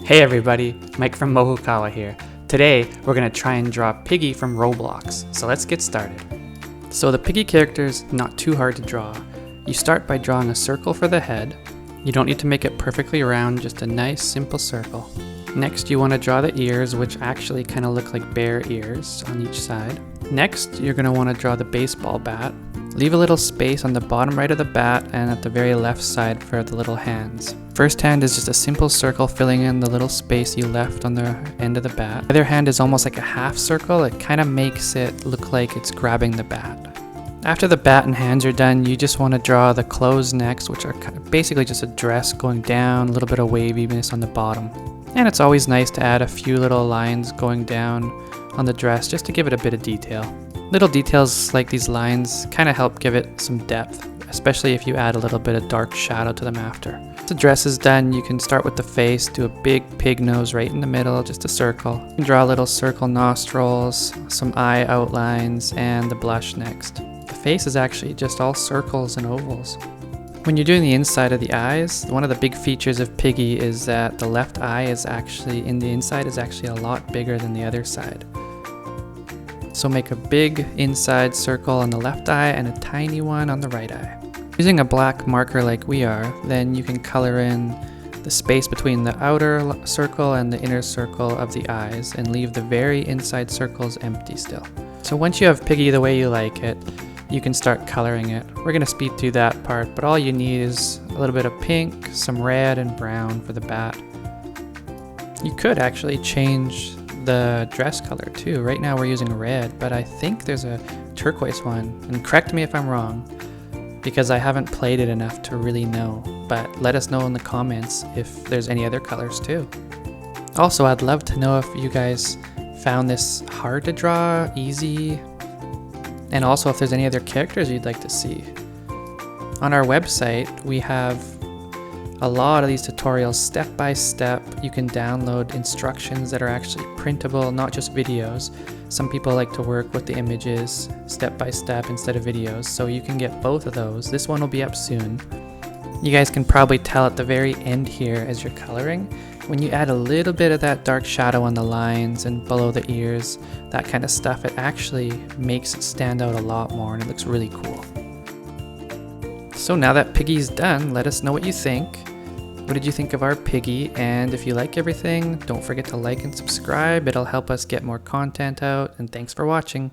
Hey everybody, Mike from Mofukawa here. Today, we're going to try and draw Piggy from Roblox, so let's get started. So the Piggy character's not too hard to draw. You start by drawing a circle for the head. You don't need to make it perfectly round, just a nice simple circle. Next, you want to draw the ears, which actually kind of look like bear ears on each side. Next, you're going to want to draw the baseball bat. Leave a little space on the bottom right of the bat and at the very left side for the little hands. First hand is just a simple circle filling in the little space you left on the end of the bat. The other hand is almost like a half circle. It kind of makes it look like it's grabbing the bat. After the bat and hands are done, you just want to draw the clothes next, which are basically just a dress going down, a little bit of waviness on the bottom. And it's always nice to add a few little lines going down on the dress just to give it a bit of detail. Little details like these lines kind of help give it some depth, especially if you add a little bit of dark shadow to them after. Once the dress is done, you can start with the face, do a big pig nose right in the middle, just a circle. You can draw little circle nostrils, some eye outlines, and the blush next. The face is actually just all circles and ovals. When you're doing the inside of the eyes, one of the big features of Piggy is that the left eye is actually, in the inside, is actually a lot bigger than the other side. So make a big inside circle on the left eye and a tiny one on the right eye. Using a black marker like we are, then you can color in the space between the outer circle and the inner circle of the eyes and leave the very inside circles empty still. So once you have Piggy the way you like it, you can start coloring it. We're going to speed through that part, but all you need is a little bit of pink, some red and brown for the bat. You could actually change the dress color too. Right now we're using red, but I think there's a turquoise one, and correct me if I'm wrong because I haven't played it enough to really know, but let us know in the comments if there's any other colors too. Also, I'd love to know if you guys found this hard to draw, easy, and also if there's any other characters you'd like to see. On our website we have a lot of these tutorials step by step. You can download instructions that are actually printable, not just videos. Some people like to work with the images step by step instead of videos, so you can get both of those. This one will be up soon. You guys can probably tell at the very end here as you're coloring, when you add a little bit of that dark shadow on the lines and below the ears, that kind of stuff, it actually makes it stand out a lot more and it looks really cool. So now that Piggy's done, let us know what you think. What did you think of our Piggy? And if you like everything, don't forget to like and subscribe. It'll help us get more content out, and thanks for watching.